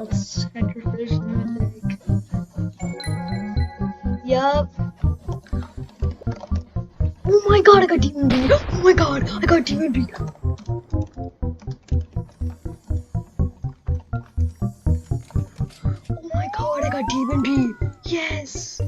Let's enter fish music. Yup. Oh my god, I got demon breed. Oh my god, I got demon breed. Oh my god, I got demon breed. Yes.